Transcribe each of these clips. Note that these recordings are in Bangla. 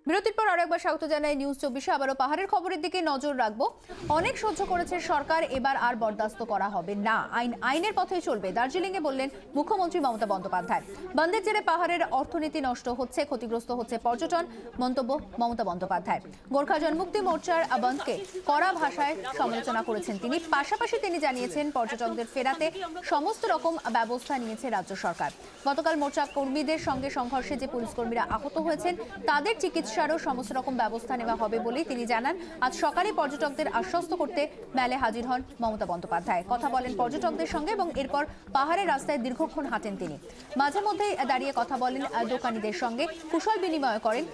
বিরতির পর আরেকবার স্বাগত জানাই নিউজ 24-এ। আবারও পাহাড়ের খবরের দিকে নজর রাখবো। অনেক সহ্য করেছে সরকার, এবার আর বরদাস্ত করা হবে না, আইনের পথেই চলবে, দার্জিলিংয়ে বললেন মুখ্যমন্ত্রী মমতা বন্দ্যোপাধ্যায়। বন্ধের জেরে পাহাড়ের অর্থনীতি নষ্ট হচ্ছে, ক্ষতিগ্রস্ত হচ্ছে পর্যটন, মন্তব্য মমতা বন্দ্যোপাধ্যায়। গোর্খা জনমুক্তি মোর্চার বন্ধকে কড়া ভাষায় সমালোচনা করেছেন তিনি। পাশাপাশি তিনি জানিয়েছেন পর্যটকদের ফেরাতে সমস্ত রকম ব্যবস্থা নিয়েছে রাজ্য সরকার। গতকাল মোর্চা কর্মীদের সঙ্গে সংঘর্ষে যে পুলিশ কর্মীরা আহত হয়েছেন তাদের চিকিৎসারও সমস্ত রকম ব্যবস্থা নেওয়া হবে বলেই তিনি জানান। আজ সকালে পর্যটকদের আশ্বস্ত করতে মেলে হাজির হন মমতা বন্দ্যোপাধ্যায়। কথা বলেন পর্যটকদের সঙ্গে এবং এরপর পাহাড়ের রাস্তায় দীর্ঘক্ষণ হাঁটেন তিনি। মাঝে মধ্যেই দাঁড়িয়ে কথা বলেন দোকানীদের সঙ্গে, কুশল বিনিময় করেন।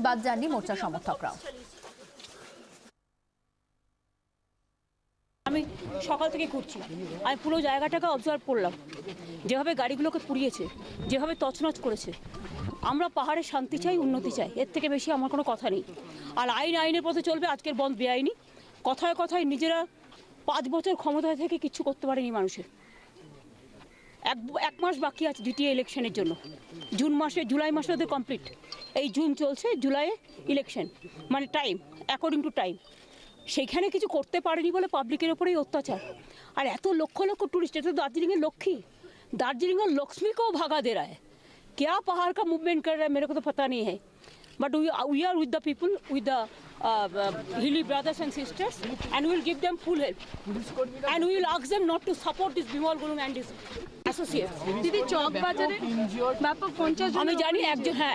বাদ যাননি মোর্চার সমর্থকরাও। আমি সকাল থেকে ঘুরছি, আমি পুরো জায়গাটাকে অবজার্ভ করলাম, যেভাবে গাড়িগুলোকে পুড়িয়েছে, যেভাবে তছনছ করেছে। আমরা পাহাড়ে শান্তি চাই, উন্নতি চাই, এর থেকে বেশি আমার কোনো কথা নেই। আর আইনের পথে চলবে। আজকের বন্ধ বেআইনি, কথায় কথায় নিজেরা 5 বছর ক্ষমতায় থেকে কিচ্ছু করতে পারেনি মানুষের। এক মাস বাকি আছে জিটিএ ইলেকশনের জন্য। জুলাই মাসে ওদের কমপ্লিট, এই জুন চলছে, জুলাইয়ে ইলেকশন, মানে টাইম, অ্যাকর্ডিং টু টাইম। সেইখানে কিছু করতে পারেনি বলে পাবলিকের ওপরেই অত্যাচার। আর এত লক্ষ লক্ষ টুরিস্ট, এটা তো দার্জিলিংয়ের লক্ষ্মী, दार्जिलिंग लक्ष्मी को भगा दे रहा है। क्या पहाड़ का मूवमेंट कर रहा है मेरे को तो पता नहीं है, but we are with the people, with the hilly brothers and sisters, and we will give them full help, and we will ask them not to support this Bimal Gurung and his associates. দিদি চক বাজারে ব্যাপক 50 জন, আমি জানি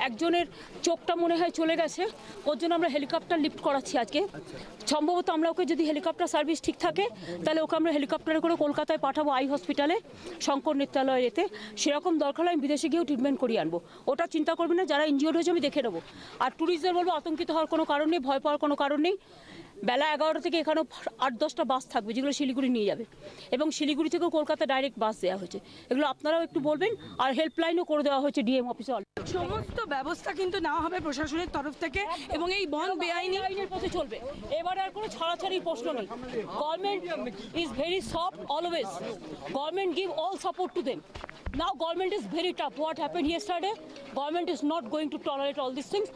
একজনের চোখটা মনে হয় চলে গেছে, ওর জন্য আমরা হেলিকপ্টার লিফট করাচ্ছি আজকে। সম্ভবত আমরা ওকে, যদি হেলিকপ্টার সার্ভিস ঠিক থাকে তাহলে ওকে আমরা হেলিকপ্টারে করে কলকাতায় পাঠাবো, আই হসপিটালে, শঙ্কর নেত্রালয়ে যেতে। সেরকম দরকার হলে আমি বিদেশে গিয়েও ট্রিটমেন্ট করিয়ে আনবো, ওটা চিন্তা করবেন না। যারা ইনজিওর্ড হয়েছে আমি দেখে নেবো। আর ট্যুরিস্টদের বলবো আতঙ্কিত হওয়ার কোনো কারণ নেই, ভয় পাওয়ার কোনো কারণ নেই। বেলা 11টা থেকে এখানেও 8-10টা বাস থাকবে যেগুলো শিলিগুড়ি নিয়ে যাবে, এবং শিলিগুড়ি থেকেও কলকাতা ডাইরেক্ট বাস দেওয়া হয়েছে। এগুলো আপনারাও একটু বলবেন। আর হেল্পলাইনও করে দেওয়া হয়েছে ডিএম অফিসে। সমস্ত ব্যবস্থা কিন্তু নেওয়া হবে প্রশাসনের তরফ থেকে, এবং এই বন্ধ বেআইনি আইনের পথে চলবে। এবারে আর কোনো ছাড়াছাড়ির প্রশ্ন নেই। Government is very soft always, government give all support to them. Now government is very tough. What happened yesterday, government is not going to tolerate all these things.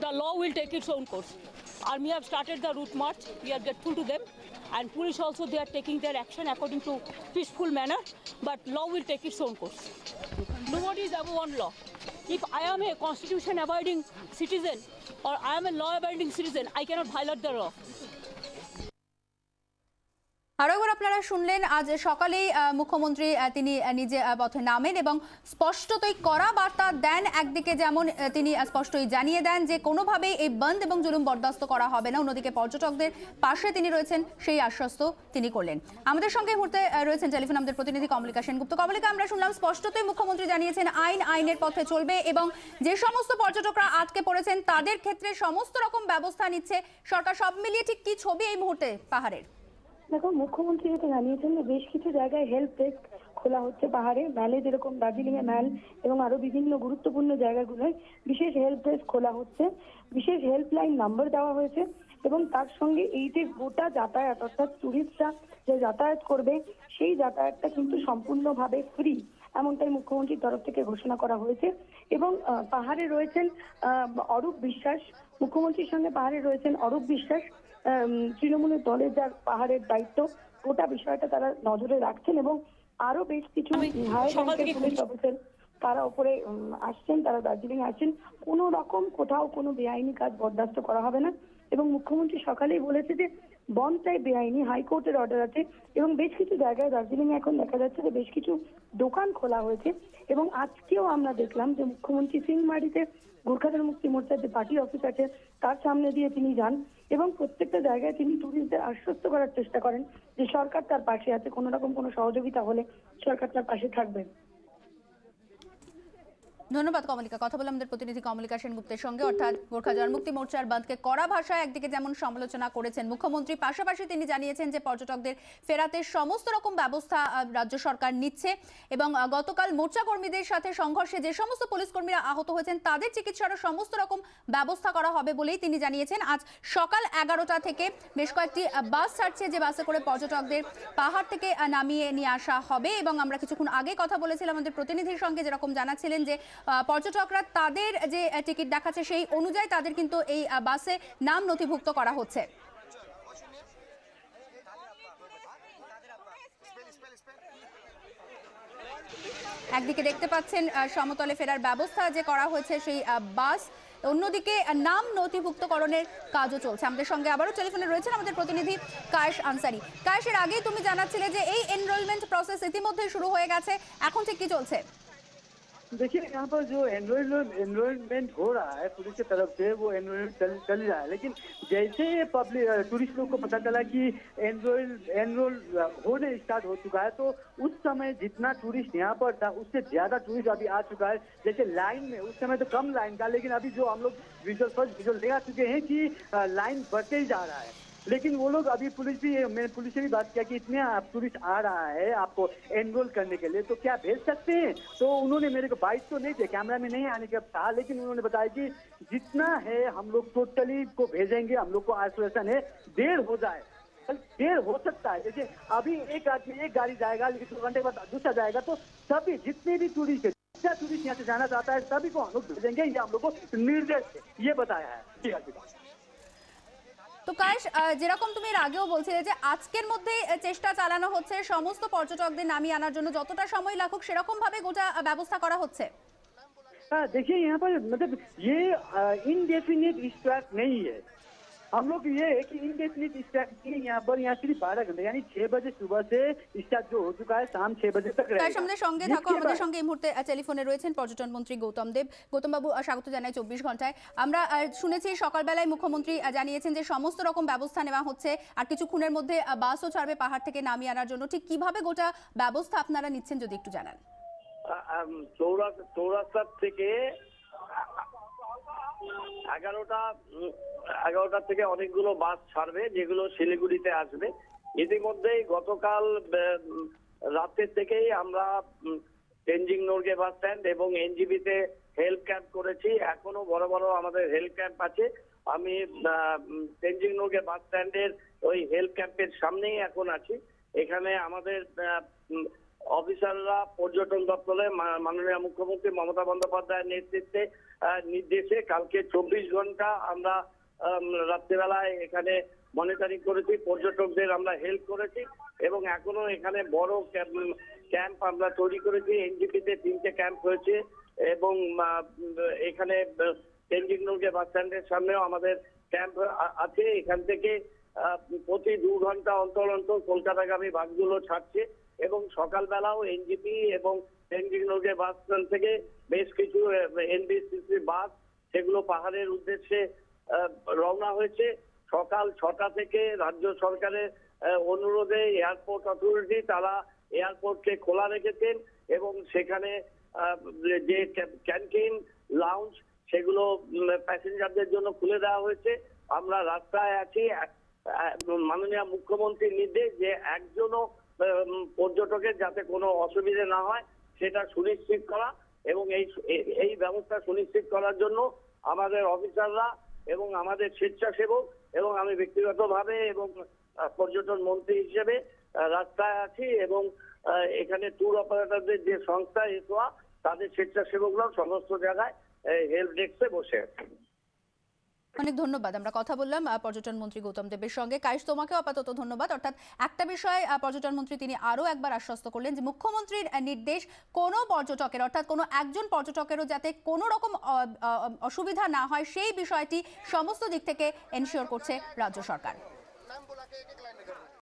The law will take its own course. Army have started the route march, we are grateful to them, and police also, they are taking their action according to peaceful manner, but law will take its own course. Nobody is above one law. If I am a constitution abiding citizen, or I am a law abiding citizen, I cannot violate the law. আরো একবার আপনারা শুনলেন, আজ সকালেই মুখ্যমন্ত্রী তিনি নিজে পথে নামেন এবং স্পষ্টতই কড়া বার্তা দেন। একদিকে যেমন তিনি স্পষ্টই জানিয়ে দেন যে কোনোভাবেই এই বন্ধ এবং জুলুম বরদাস্ত করা হবে না, অন্যদিকে পর্যটকদের পাশে তিনি রয়েছেন, সেই আশ্বস্ত তিনি করলেন। আমাদের সঙ্গে এই মুহূর্তে রয়েছেন টেলিফোন আমাদের প্রতিনিধি কমলিকা সেনগুপ্ত। কমলিকা, আমরা শুনলাম স্পষ্টতই মুখ্যমন্ত্রী জানিয়েছেন আইনের পথে চলবে, এবং যে সমস্ত পর্যটকরা আটকে পড়েছেন তাদের ক্ষেত্রে সমস্ত রকম ব্যবস্থা নিচ্ছে সরকার। সব মিলিয়ে ঠিক কি ছবি এই মুহূর্তে পাহাড়ের? দেখো, মুখ্যমন্ত্রী যেটা জানিয়েছেন যে বেশ কিছু জায়গায় হেল্প ডেস্ক খোলা হচ্ছে পাহাড়ে, ম্যালে যেরকম দার্জিলিং এ ম্যাল এবং আরো বিভিন্ন গুরুত্বপূর্ণ জায়গাগুলোয় বিশেষ হেল্প ডেস্ক খোলা হচ্ছে, বিশেষ হেল্পলাইন নাম্বার দেওয়া হয়েছে, এবং তার সঙ্গে এই যে গোটা যাতায়াত, অর্থাৎ টুরিস্টরা যে যাতায়াত করবে সেই যাতায়াতটা কিন্তু সম্পূর্ণভাবে ফ্রি, এমনটাই মুখ্যমন্ত্রীর তরফ থেকে ঘোষণা করা হয়েছে। এবং পাহাড়ে রয়েছেন অরূপ বিশ্বাস, মুখ্যমন্ত্রীর সঙ্গে পাহাড়ে রয়েছেন অরূপ বিশ্বাস, তৃণমূলের দলের যার পাহাড়ের দায়িত্ব, গোটা বিষয়টা তারা নজরে রাখছেন, এবং আরো বেশ কিছু পুলিশ অফিসার তারা উপরে আসছেন, তারা দার্জিলিং আসছেন। কোনো রকম কোথাও কোনো বেআইনি কাজ বরদাস্ত করা হবে না। এবং মুখ্যমন্ত্রী সকালেই বলেছে যে বনটাই বেআইনি, হাইকোর্টের অর্ডার আছে, এবং বেশ কিছু জায়গায় দার্জিলিং এ এখন দেখা যাচ্ছে যে বেশ কিছু দোকান খোলা হয়েছে। এবং আজকেও আমরা দেখলাম যে মুখ্যমন্ত্রী সিংমারিতে গোর্খা জনমুক্তি মোর্চার যে পার্টি অফিস আছে তার সামনে দিয়ে তিনি যান, এবং প্রত্যেকটা জায়গায় তিনি টুরিস্টদের আশ্বস্ত করার চেষ্টা করেন যে সরকার তার পাশে আছে, কোনো রকম কোনো সহযোগিতা হলে সরকার তার পাশে থাকবে। ধন্যবাদ কমলিকা। কথা বললাম আমাদের প্রতিনিধি কমলিকা সেনগুপ্তের সঙ্গে। অর্থাৎ গোর্খা জনমুক্তি মোর্চার বন্ধকে কড়া ভাষায় একদিকে যেমন সমালোচনা করেছেন মুখ্যমন্ত্রী, পাশাপাশি তিনি জানিয়েছেন যে পর্যটকদের ফেরাতে সমস্ত রকম ব্যবস্থা রাজ্য সরকার নিচ্ছে, এবং গতকাল মোর্চা কর্মীদের সাথে সংঘর্ষে যে সমস্ত পুলিশ কর্মীরা আহত হয়েছেন তাদের চিকিৎসারও সমস্ত রকম ব্যবস্থা করা হবে বলেই তিনি জানিয়েছেন। আজ সকাল 11টা থেকে বেশ কয়েকটি বাস ছাড়ছে, যে বাসে করে পর্যটকদের পাহাড় থেকে নামিয়ে নিয়ে আসা হবে। এবং আমরা কিছুক্ষণ আগে কথা বলেছিলাম আমাদের প্রতিনিধির সঙ্গে, যেরকম জানাচ্ছিলেন যে পর্যটকরা তাদের যে টিকিট দেখাচ্ছে সেই অনুযায়ী তাদের কিন্তু এই বাসে নাম নথিভুক্ত করা হচ্ছে। একদিকে দেখতে পাচ্ছেন সমতলে ফেরার ব্যবস্থা যে করা হয়েছে সেই বাস, অন্যদিকে নাম নথিভুক্তকরণের কাজও চলছে। আমাদের সঙ্গে আবারও টেলিফোনে রয়েছেন আমাদের প্রতিনিধি কায়েশ আনসারি। কায়েশের আগেই তুমি জানাচ্ছিলে যে এই এনরোলমেন্ট প্রসেস ইতিমধ্যেই শুরু হয়ে গেছে, এখন ঠিক কি চলছে? देखिए यहाँ पर जो एनरोलमेंट हो रहा है पुलिस की तरफ से वो एनरोलमेंट चल रहा है, लेकिन जैसे पब्लिक टूरिस्ट लोग को पता चला कि एनरोल होने स्टार्ट हो चुका है तो उस समय जितना टूरिस्ट यहाँ पर था उससे ज्यादा टूरिस्ट अभी आ चुका है। जैसे लाइन में उस समय तो कम लाइन था, लेकिन अभी जो हम लोग विजुअल ले आ चुके हैं कि लाइन बढ़ते ही जा रहा है। लेकिन वो लोग अभी मैंने पुलिस से भी बात किया कि इतने टूरिस्ट आ रहा है आपको एनरोल करने के लिए, तो क्या भेज सकते हैं? तो उन्होंने मेरे को बाइक तो नहीं थे, कैमरा में नहीं आने का था, लेकिन उन्होंने बताया कि जितना है हम लोग टोटली को भेजेंगे। हम लोग को आश्वासन है देर हो जाए, देर हो सकता है। जैसे अभी एक आदमी एक गाड़ी जाएगा, लेकिन 2 घंटे के बाद दूसरा जाएगा, तो सभी जितने भी टूरिस्ट यहाँ से जाना चाहता है सभी को हम लोग भेजेंगे, ये हम लोग को निर्देश ये बताया है। তো কায়েশ, যেরকম তুমি এর আগেও বলছিলে যে আজকের মধ্যে চেষ্টা চালানো হচ্ছে সমস্ত পর্যটকদের নামিয়ে আনার জন্য, যতটা সময় লাগুক সেরকম ভাবে গোটা ব্যবস্থা করা হচ্ছে। देखिए यहाँ पर मतलब ये इनडेफिनिट स्ट्राइक नहीं है। हम लोग ये है कि इनडेफिनिट स्ट्राइक यहाँ पर यहाँ सिर्फ 12 घंटे यानी 6 बजे सुबह से स्टार्ट जो हो चुका है शाम 6 बजे तक रहेगा। আমাদের সঙ্গে থাকো, আমাদের সঙ্গে এই মুহূর্তে টেলিফোনে রয়েছেন পর্যটন মন্ত্রী গৌতম দেব। গৌতম বাবু, স্বাগত জানাই 24 ঘন্টায়। আমরা শুনেছি সকালবেলায় মুখ্যমন্ত্রী জানিয়েছেন যে সমস্ত রকম ব্যবস্থা নেওয়া হচ্ছে, আর কিছুক্ষণের মধ্যে বাসও ছাড়বে পাহাড় থেকে নামিয়ে আনার জন্য। ঠিক কিভাবে গোটা ব্যবস্থা আপনারা নিচ্ছেন যদি একটু জানান। চৌরাস্তার থেকে 11টা থেকে অনেকগুলো বাস ছাড়বে যেগুলো শিলিগুড়িতে আসবে। ইতিমধ্যেই গতকাল রাতের থেকেই আমরা তেনজিং নোরগে বাস স্ট্যান্ড এবং এনজিবিতে হেল্প ক্যাম্প করেছি। এখনো বড় বড় আমাদের হেল্প ক্যাম্প আছে। আমি তেনজিং নোরগে বাস স্ট্যান্ডের ওই হেল্প ক্যাম্পের সামনেই এখন আছি। এখানে আমাদের অফিসাররা পর্যটন দপ্তরে মাননীয় মুখ্যমন্ত্রী মমতা বন্দ্যোপাধ্যায়ের নির্দেশে কালকে 24 ঘন্টা আমরা রাত্রিবেলায় এখানে মনিটরিং করেছি, পর্যটকদের আমরা হেল্প করেছি এবং এখনো এখানে বড় ক্যাম্প আমরা তৈরি করেছি। এনজিপিতে 3টে ক্যাম্প হয়েছে এবং এখানে তেনজিং নোরগে বাস স্ট্যান্ডের সামনেও আমাদের ক্যাম্প আছে। এখান থেকে প্রতি 2 ঘন্টা অন্তর অন্তর কলকাতাগামী বাসগুলো ছাড়ছে এবং সকালবেলাও এনজিপি এবং তেনজিং নোরগে বাস স্ট্যান্ড থেকে বেশ কিছু এনবিসিসি বাস সেগুলো পাহাড়ের উদ্দেশ্যে রওনা হয়েছে। সকাল 6টা থেকে রাজ্য সরকারের অনুরোধে এয়ারপোর্ট অথরিটি তারা এয়ারপোর্টকে খোলা রেখেছেন এবং সেখানে যে ক্যান্টিন লাউঞ্জ সেগুলো প্যাসেঞ্জারদের জন্য খুলে দেওয়া হয়েছে। আমরা রাস্তায় আছি। মাননীয় মুখ্যমন্ত্রীর নির্দেশ যে একজনও পর্যটকের যাতে কোনো অসুবিধা না হয় সেটা সুনিশ্চিত করা এবং এই ব্যবস্থা সুনিশ্চিত করার জন্য আমাদের অফিসাররা এবং আমাদের স্বেচ্ছাসেবক এবং আমি ব্যক্তিগতভাবে এবং পর্যটন মন্ত্রী হিসেবে রাস্তায় আছি এবং এখানে ট্যুর অপারেটরদের যে সংস্থা এসোয়া তাদের স্বেচ্ছাসেবকরাও সমস্ত জায়গায় হেল্প ডেস্কে বসে আছে। অনেক ধন্যবাদ। আমরা কথা বললাম পর্যটন মন্ত্রী গৌতম দেবের সঙ্গে। কায়েশ, তোমাকেও আপাতত ধন্যবাদ। অর্থাৎ একটা বিষয় পর্যটন মন্ত্রী তিনি আরও একবার আশ্বস্ত করলেন যে মুখ্যমন্ত্রীর নির্দেশ কোনো পর্যটকের অর্থাৎ কোনো একজন পর্যটকেরও যাতে কোনো রকম অসুবিধা না হয় সেই বিষয়টি সমস্ত দিক থেকে এনশিওর করছে রাজ্য সরকার।